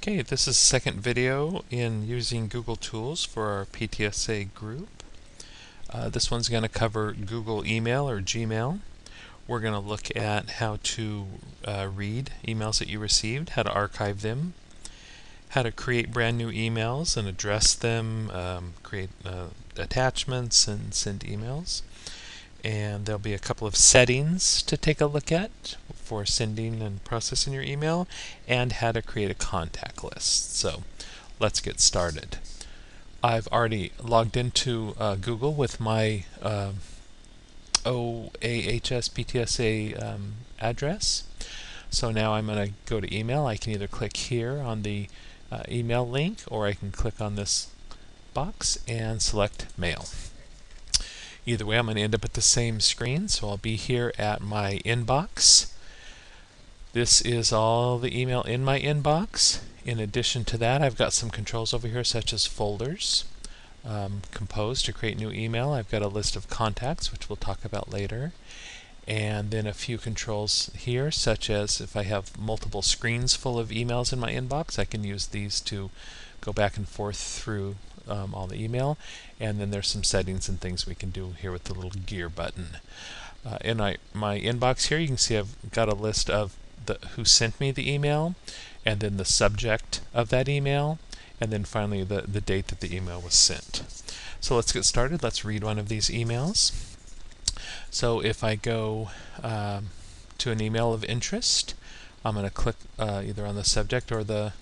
Okay, this is the second video in using Google Tools for our PTSA group. This one's going to cover Google Email or Gmail. We're going to look at how to read emails that you received, how to archive them, how to create brand new emails and address them, create attachments and send emails. And there'll be a couple of settings to take a look at for sending and processing your email, and how to create a contact list. So let's get started. I've already logged into Google with my OAHS PTSA address. So now I'm going to go to email. I can either click here on the email link, or I can click on this box and select mail. Either way, I'm going to end up at the same screen, so I'll be here at my inbox. This is all the email in my inbox. In addition to that, I've got some controls over here, such as folders, compose to create new email. I've got a list of contacts, which we'll talk about later, and then a few controls here, such as if I have multiple screens full of emails in my inbox, I can use these to go back and forth through all the email. And then there's some settings and things we can do here with the little gear button. In my inbox here, you can see I've got a list of who sent me the email, and then the subject of that email, and then finally the date that the email was sent. So let's get started. Let's read one of these emails. So if I go to an email of interest, I'm going to click either on the subject or the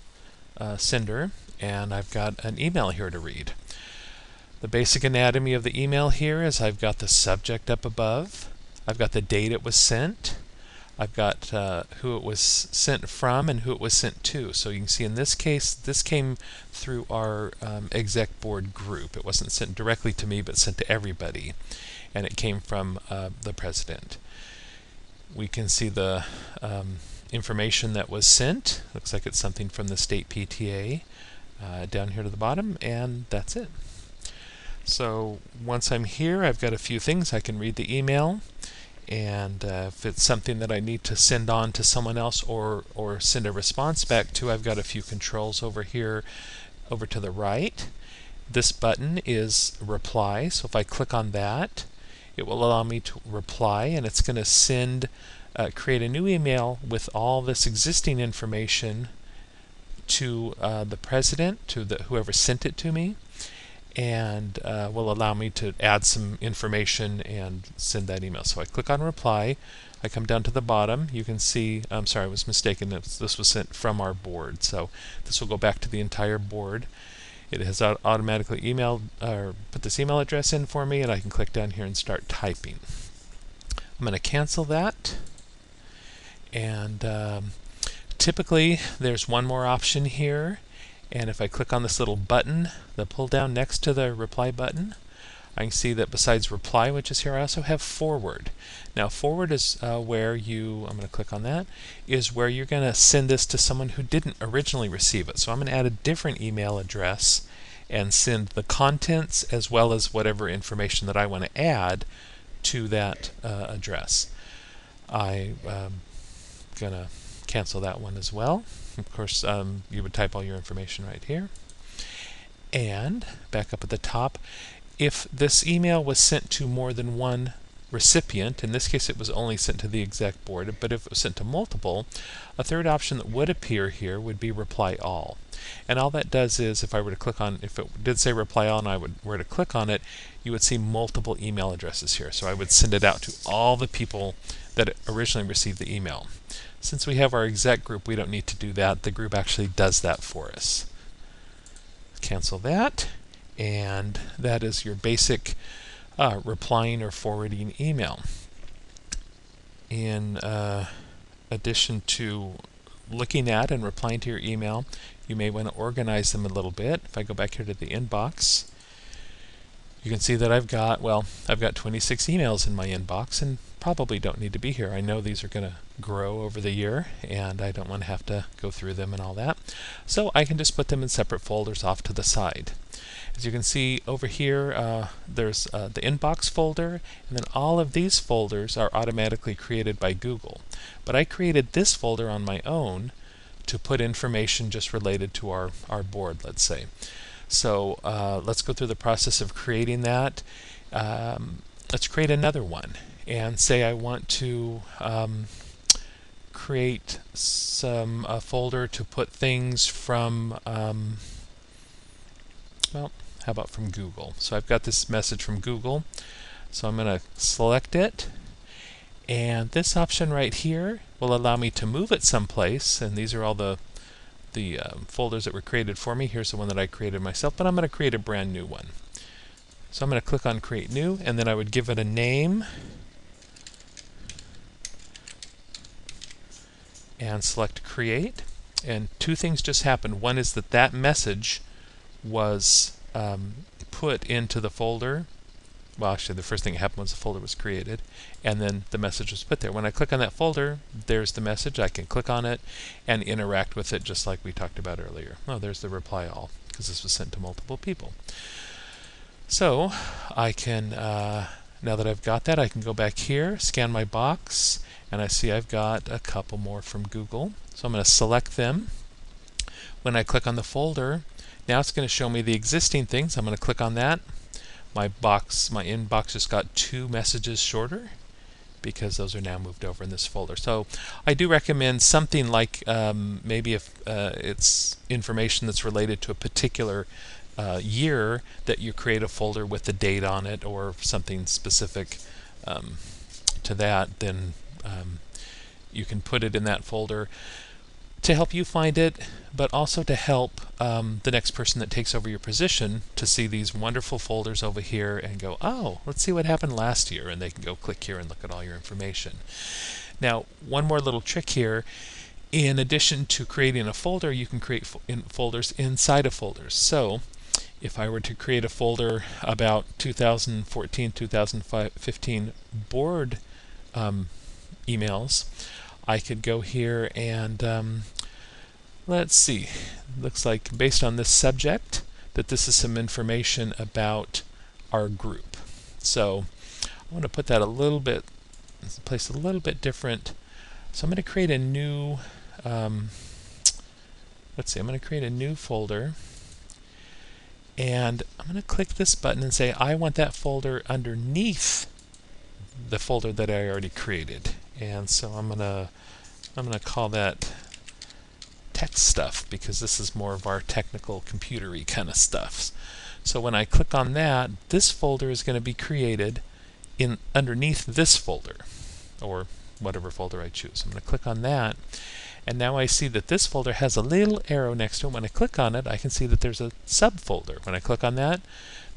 sender, and I've got an email here to read. The basic anatomy of the email here is I've got the subject up above, I've got the date it was sent, I've got who it was sent from and who it was sent to. So you can see in this case, this came through our exec board group. It wasn't sent directly to me, but sent to everybody, and it came from the president. We can see the information that was sent. Looks like it's something from the state PTA down here to the bottom, and that's it. So once I'm here, I've got a few things. I can read the email, and if it's something that I need to send on to someone else or send a response back to, I've got a few controls over here over to the right. This button is reply, so if I click on that, it will allow me to reply, and it's going to send create a new email with all this existing information to the president, to whoever sent it to me, and will allow me to add some information and send that email. So I click on reply, I come down to the bottom, you can see, I'm sorry, I was mistaken, this was sent from our board, so this will go back to the entire board. It has automatically emailed or put this email address in for me, and I can click down here and start typing. I'm going to cancel that, and typically there's one more option here. And if I click on this little button, the pull down next to the reply button, I can see that besides reply, which is here, I also have forward. Now forward is where you, I'm going to click on that, is where you're going to send this to someone who didn't originally receive it. So I'm going to add a different email address and send the contents as well as whatever information that I want to add to that address. I'm going to cancel that one as well. Of course, you would type all your information right here. And back up at the top, if this email was sent to more than one recipient, in this case it was only sent to the exec board, but if it was sent to multiple, a third option that would appear here would be reply all. And all that does is, if I were to click on, if it did say reply all and I were to click on it, you would see multiple email addresses here. So I would send it out to all the people that originally received the email. Since we have our exec group, we don't need to do that. The group actually does that for us. Cancel that, and that is your basic replying or forwarding email. In addition to looking at and replying to your email, you may want to organize them a little bit. If I go back here to the inbox, you can see that I've got 26 emails in my inbox, and probably don't need to be here. I know these are going to grow over the year, and I don't want to have to go through them and all that. So I can just put them in separate folders off to the side. As you can see over here, there's the inbox folder, and then all of these folders are automatically created by Google. But I created this folder on my own to put information just related to our board, let's say. So let's go through the process of creating that. Let's create another one and say I want to create a folder to put things from, well, how about from Google? So I've got this message from Google. So I'm going to select it. And this option right here will allow me to move it someplace. And these are all the folders that were created for me. Here's the one that I created myself, but I'm going to create a brand new one. So I'm going to click on Create New, and then I would give it a name and select Create. And two things just happened. One is that that message was put into the folder. Well, actually, the first thing that happened was the folder was created, and then the message was put there. When I click on that folder, there's the message. I can click on it and interact with it just like we talked about earlier. Oh, there's the reply all, because this was sent to multiple people. So I can, now that I've got that, I can go back here, scan my box, and I see I've got a couple more from Google. So I'm going to select them. When I click on the folder, now it's going to show me the existing things. I'm going to click on that. My inbox just got 2 messages shorter because those are now moved over in this folder. So I do recommend something like maybe if it's information that's related to a particular year, that you create a folder with the date on it or something specific to that, then you can put it in that folder to help you find it, but also to help the next person that takes over your position to see these wonderful folders over here and go, oh, let's see what happened last year, and they can go click here and look at all your information. Now, one more little trick here. In addition to creating a folder, you can create folders inside of folders. So if I were to create a folder about 2014-2015 board emails, I could go here and let's see, looks like based on this subject that this is some information about our group. So I want to put that a little bit, place a little bit different. So I'm going to create a new, let's see, I'm going to create a new folder, and I'm going to click this button and say I want that folder underneath the folder that I already created. And so I'm gonna call that tech stuff, because this is more of our technical computery kind of stuff. So when I click on that, this folder is going to be created in underneath this folder, or whatever folder I choose. I'm going to click on that, and now I see that this folder has a little arrow next to it. When I click on it, I can see that there's a subfolder. When I click on that,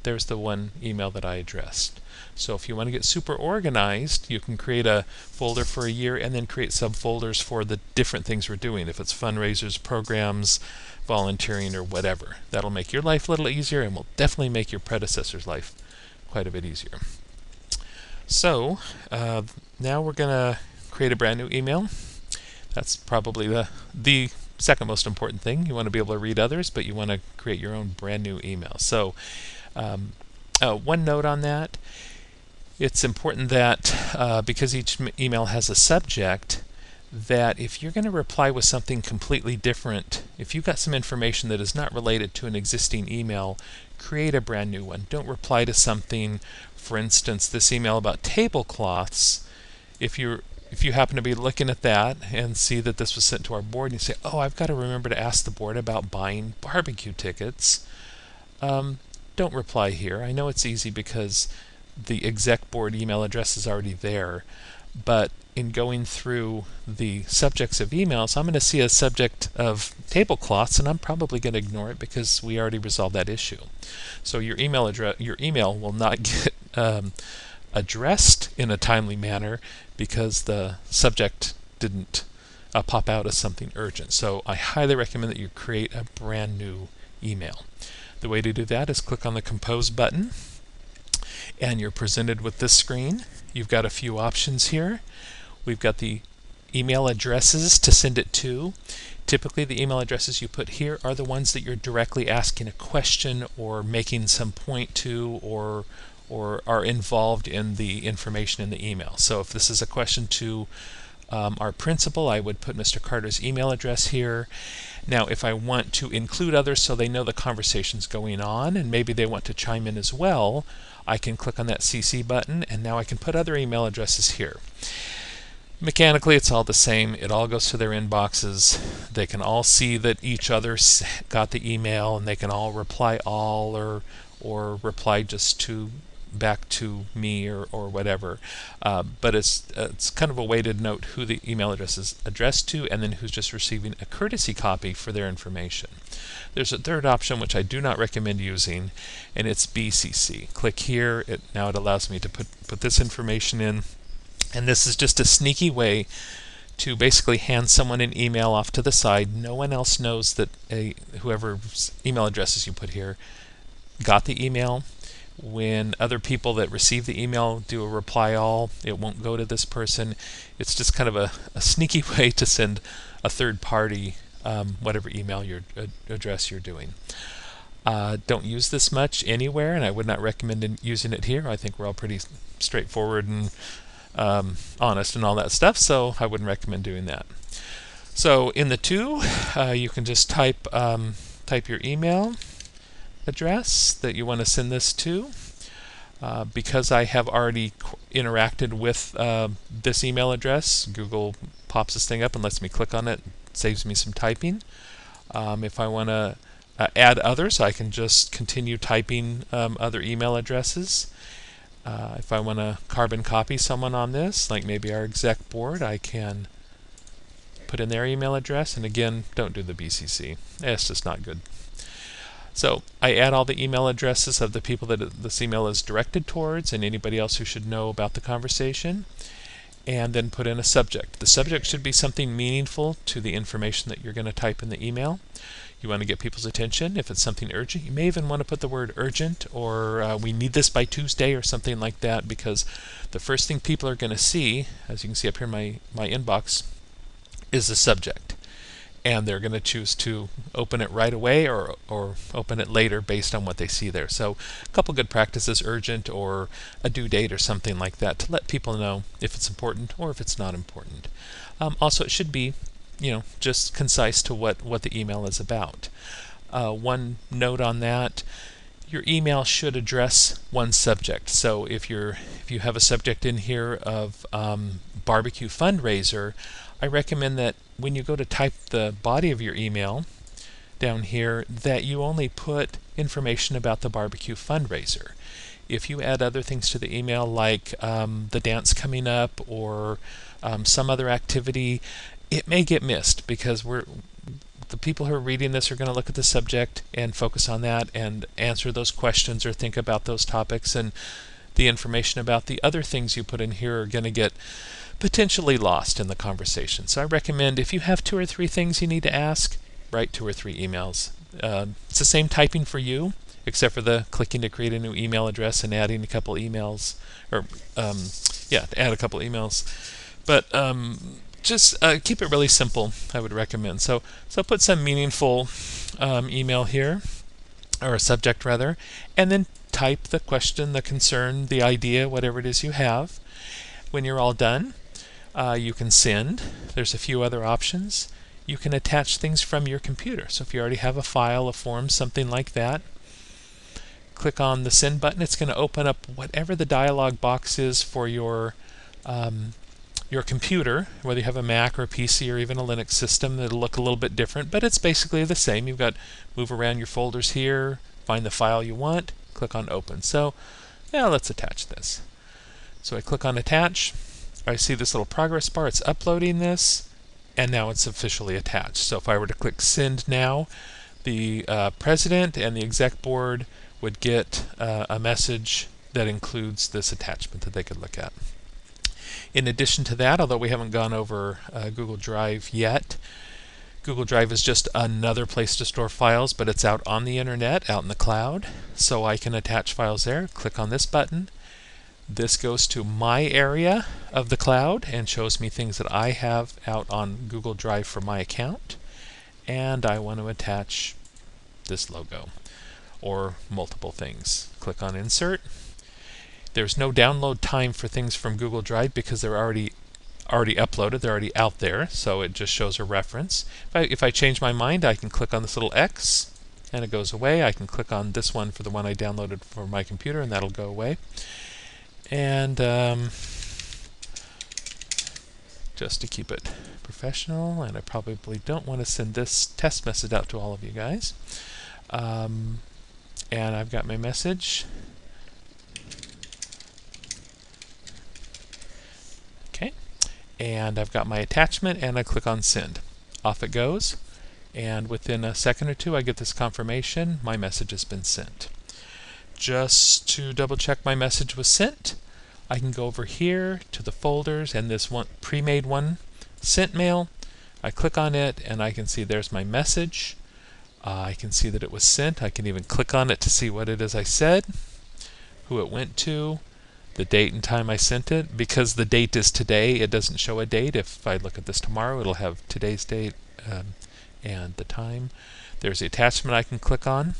there's the one email that I addressed. So if you want to get super organized, you can create a folder for a year and then create subfolders for the different things we're doing. If it's fundraisers, programs, volunteering, or whatever. That'll make your life a little easier and will definitely make your predecessor's life quite a bit easier. So now we're going to create a brand new email. That's probably the second most important thing. You want to be able to read others, but you want to create your own brand new email. So one note on that. It's important that because each email has a subject, that if you're going to reply with something completely different, if you've got some information that is not related to an existing email, create a brand new one. Don't reply to something, for instance, this email about tablecloths. If you happen to be looking at that and see that this was sent to our board, and you say, oh, I've got to remember to ask the board about buying barbecue tickets, don't reply here. I know it's easy because the exec board email address is already there, but in going through the subjects of emails, I'm going to see a subject of tablecloths, and I'm probably going to ignore it because we already resolved that issue. So your email will not get addressed in a timely manner because the subject didn't pop out as something urgent. So I highly recommend that you create a brand new email. The way to do that is click on the Compose button, and you're presented with this screen. You've got a few options here. We've got the email addresses to send it to. Typically the email addresses you put here are the ones that you're directly asking a question or making some point to, or are involved in the information in the email. So if this is a question to our principal, I would put Mr. Carter's email address here. Now, if I want to include others so they know the conversation's going on and maybe they want to chime in as well, I can click on that CC button, and now I can put other email addresses here. Mechanically, it's all the same. It all goes to their inboxes. They can all see that each other got the email, and they can all reply all or reply just to back to me or whatever. But it's kind of a way to note who the email address is addressed to and then who's just receiving a courtesy copy for their information. There's a third option which I do not recommend using, and it's BCC. Click here. Now it allows me to put this information in, and this is just a sneaky way to basically hand someone an email off to the side. No one else knows that whoever's email addresses you put here got the email. When other people that receive the email do a reply all, it won't go to this person. It's just kind of a sneaky way to send a third party whatever email address you're doing. Don't use this much anywhere, and I would not recommend using it here. I think we're all pretty straightforward and honest and all that stuff, so I wouldn't recommend doing that. So in the two, you can just type your email address that you want to send this to. Because I have already interacted with this email address, Google pops this thing up and lets me click on it. Saves me some typing. If I want to add others, I can just continue typing other email addresses. If I want to carbon copy someone on this, like maybe our exec board, I can put in their email address, and again, don't do the BCC. It's just not good. So I add all the email addresses of the people that this email is directed towards and anybody else who should know about the conversation, and then put in a subject. The subject should be something meaningful to the information that you're going to type in the email. You want to get people's attention. If it's something urgent, you may even want to put the word urgent or we need this by Tuesday or something like that, because the first thing people are going to see, as you can see up here in my inbox, is the subject. And they're going to choose to open it right away or open it later based on what they see there. So a couple good practices, urgent or a due date or something like that, to let people know if it's important or if it's not important. Also, it should be just concise to what the email is about. One note on that: your email should address one subject. So if you have a subject in here of barbecue fundraiser, I recommend that when you go to type the body of your email down here, that you only put information about the barbecue fundraiser. If you add other things to the email, like the dance coming up or some other activity, it may get missed, because the people who are reading this are going to look at the subject and focus on that and answer those questions or think about those topics, and the information about the other things you put in here are going to get potentially lost in the conversation. So I recommend, if you have 2 or 3 things you need to ask, write 2 or 3 emails. It's the same typing for you, except for the clicking to create a new email address and adding a couple emails, or add a couple emails. But just keep it really simple, I would recommend. So put some meaningful email here, or a subject rather, and then type the question, the concern, the idea, whatever it is you have. When you're all done, you can send. There's a few other options. You can attach things from your computer. So if you already have a file, a form, something like that, click on the send button. It's going to open up whatever the dialog box is for your computer, whether you have a Mac or a PC or even a Linux system. It'll look a little bit different, but it's basically the same. You've got move around your folders here, find the file you want, click on open. So now let's attach this. So I click on attach. I see this little progress bar. It's uploading this, and now it's officially attached. So if I were to click send now, the president and the exec board would get a message that includes this attachment that they could look at. In addition to that, although we haven't gone over Google Drive yet, Google Drive is just another place to store files, but it's out on the internet, out in the cloud. So I can attach files there. Click on this button. This goes to my area of the cloud and shows me things that I have out on Google Drive for my account. And I want to attach this logo or multiple things. Click on insert. There's no download time for things from Google Drive because they're already already uploaded. They're already out there, so it just shows a reference. If I change my mind, I can click on this little X and it goes away. I can click on this one for the one I downloaded for my computer and that'll go away. And just to keep it professional, and I probably don't want to send this test message out to all of you guys. And I've got my message. Okay, and I've got my attachment, and I click on send. Off it goes, and within a second or two I get this confirmation my message has been sent. Just to double check my message was sent, I can go over here to the folders and this one pre-made one, sent mail. I click on it and I can see there's my message. I can see that it was sent. I can even click on it to see what it is I said, who it went to, the date and time I sent it. Because the date is today, it doesn't show a date. If I look at this tomorrow, it'll have today's date and the time. There's the attachment I can click on.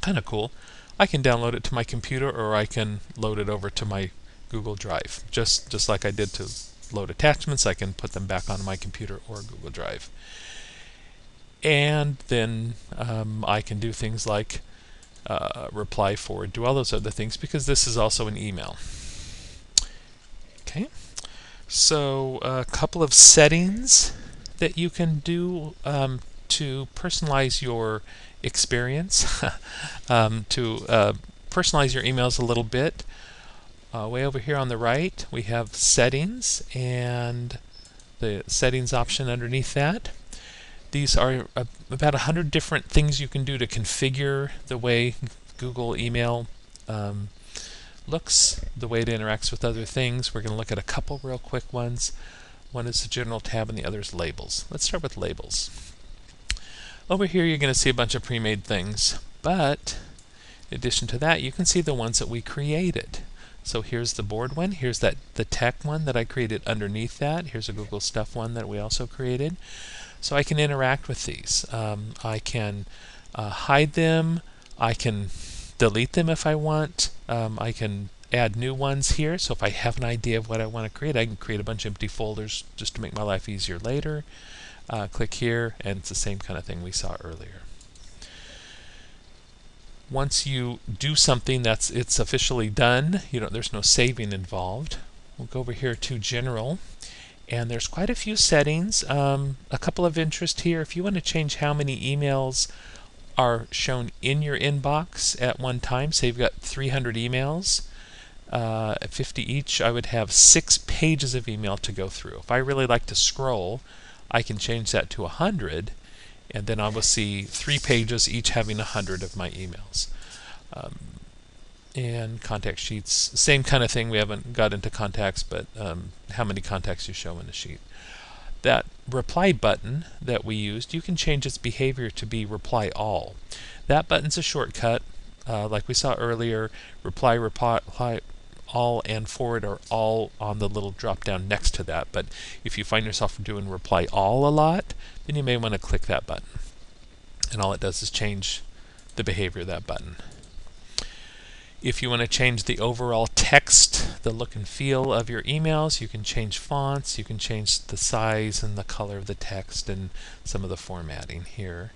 Kind of cool. I can download it to my computer, or I can load it over to my Google Drive. Just like I did to load attachments, I can put them back on my computer or Google Drive. And then I can do things like reply, forward, do all those other things, because this is also an email. Okay, so a couple of settings that you can do to personalize your experience, to personalize your emails a little bit. Way over here on the right, we have settings and the settings option underneath that. These are about 100 different things you can do to configure the way Google email looks, the way it interacts with other things. We're going to look at a couple real quick ones. One is the general tab and the other is labels. Let's start with labels. Over here you're going to see a bunch of pre-made things, but in addition to that you can see the ones that we created. So here's the board one, here's the tech one that I created underneath that, here's a Google Stuff one that we also created. So I can interact with these. I can hide them, I can delete them if I want, I can add new ones here. So if I have an idea of what I want to create, I can create a bunch of empty folders just to make my life easier later. Click here, and it's the same kind of thing we saw earlier. Once you do something, it's officially done. There's no saving involved. We'll go over here to General, and there's quite a few settings. A couple of interest here. If you want to change how many emails are shown in your inbox at one time, say you've got 300 emails, at 50 each, I would have 6 pages of email to go through. If I really like to scroll, I can change that to 100, and then I will see 3 pages each having 100 of my emails. And contact sheets, same kind of thing. We haven't got into contacts, but how many contacts you show in a sheet. That reply button that we used, you can change its behavior to be reply all. That button's a shortcut. Like we saw earlier, reply all and forward are all on the little drop down next to that, but if you find yourself doing reply all a lot, then you may want to click that button, and all it does is change the behavior of that button. If you want to change the overall text, the look and feel of your emails, you can change fonts, you can change the size and the color of the text and some of the formatting here.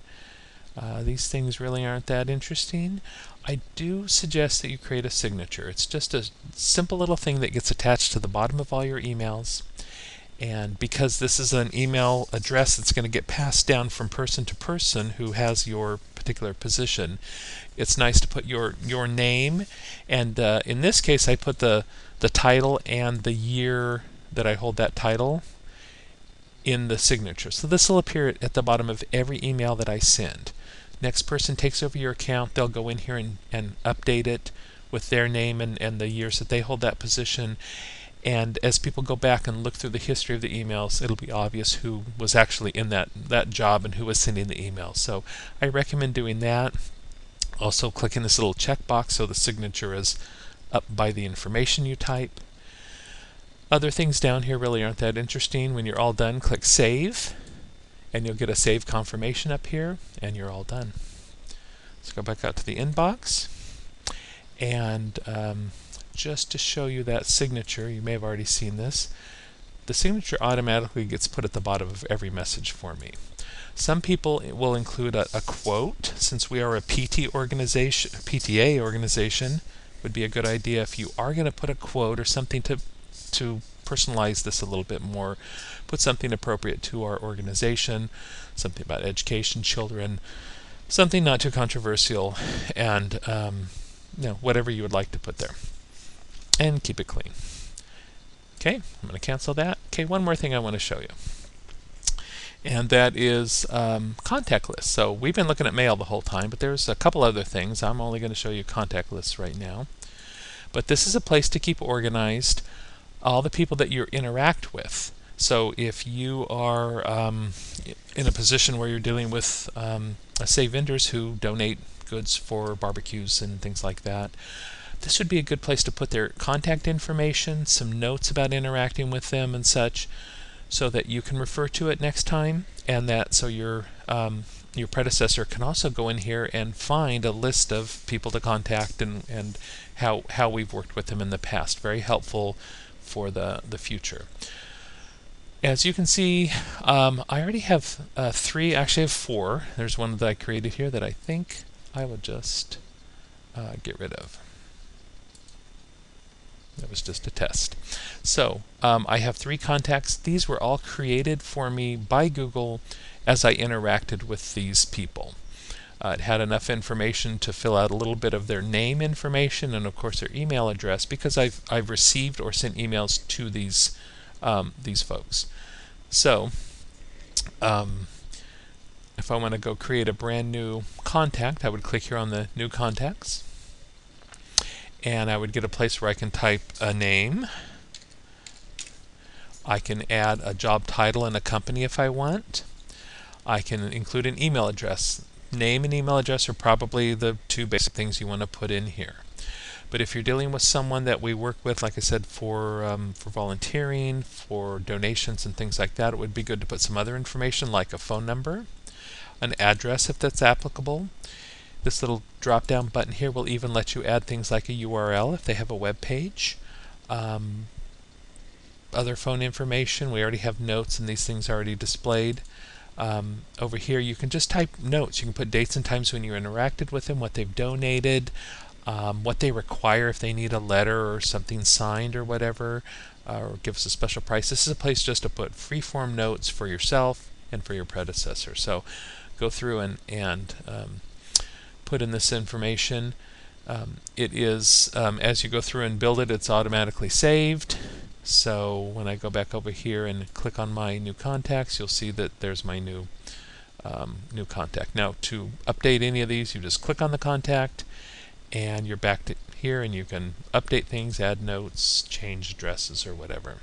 These things really aren't that interesting. I do suggest that you create a signature. It's just a simple little thing that gets attached to the bottom of all your emails. And because this is an email address that's going to get passed down from person to person who has your particular position, it's nice to put your name. And in this case, I put the title and the year that I hold that title in the signature. So this will appear at the bottom of every email that I send. Next person takes over your account, they'll go in here and update it with their name and the years that they hold that position. And as people go back and look through the history of the emails, it'll be obvious who was actually in that job and who was sending the email. So I recommend doing that. Also clicking this little checkbox so the signature is up by the information you type. Other things down here really aren't that interesting. When you're all done, click Save, and you'll get a save confirmation up here, and you're all done. Let's go back out to the inbox, and just to show you that signature, you may have already seen this, the signature automatically gets put at the bottom of every message for me. Some people will include a quote. Since we are a PTA organization, would be a good idea if you are going to put a quote or something to personalize this a little bit more. Put something appropriate to our organization, something about education, children, something not too controversial, and whatever you would like to put there. And keep it clean. Okay, I'm going to cancel that. Okay, one more thing I want to show you. And that is contact lists. So we've been looking at mail the whole time, but there's a couple other things. I'm only going to show you contact lists right now. But this is a place to keep organized all the people that you interact with. So if you are in a position where you're dealing with, say, vendors who donate goods for barbecues and things like that, this would be a good place to put their contact information, some notes about interacting with them and such, so that you can refer to it next time, and that so your predecessor can also go in here and find a list of people to contact and how we've worked with them in the past. Very helpful for the future. As you can see, I already have 3, actually I have 4. There's one that I created here that I think I will just get rid of. That was just a test. So I have 3 contacts. These were all created for me by Google as I interacted with these people. It had enough information to fill out a little bit of their name information and of course their email address, because I've received or sent emails to these folks. So if I want to go create a brand new contact, I would click here on the new contacts, and I would get a place where I can type a name. I can add a job title and a company if I want. I can include an email address. Name and email address are probably the 2 basic things you want to put in here. But if you're dealing with someone that we work with, like I said, for volunteering, for donations and things like that, it would be good to put some other information like a phone number, an address if that's applicable. This little drop-down button here will even let you add things like a URL if they have a web page. Other phone information, we already have notes and these things already displayed. Over here you can just type notes. You can put dates and times when you interacted with them, what they've donated, what they require if they need a letter or something signed or whatever, or give us a special price. This is a place just to put free-form notes for yourself and for your predecessor. So go through and put in this information. It is, as you go through and build it, it's automatically saved. So when I go back over here and click on my new contacts, you'll see that there's my new contact. Now to update any of these, you just click on the contact and you're back to here, and you can update things, add notes, change addresses or whatever.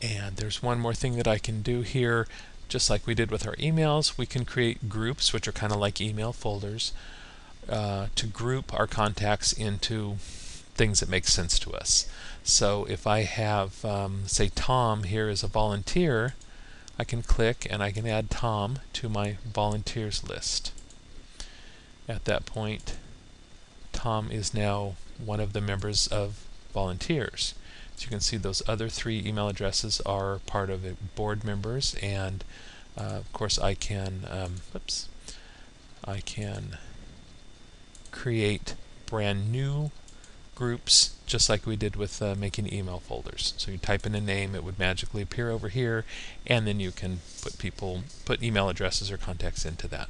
And there's one more thing that I can do here. Just like we did with our emails, we can create groups, which are kind of like email folders, to group our contacts into things that make sense to us. So if I have, say, Tom here as a volunteer, I can click and I can add Tom to my volunteers list. At that point, Tom is now one of the members of volunteers. So you can see those other 3 email addresses are part of it, board members, and of course I can I can create brand new groups just like we did with making email folders. So you type in a name, it would magically appear over here, and then you can put email addresses or contacts into that.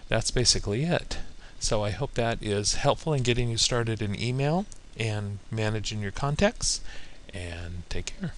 That's basically it. So I hope that is helpful in getting you started in email and managing your contacts, and take care.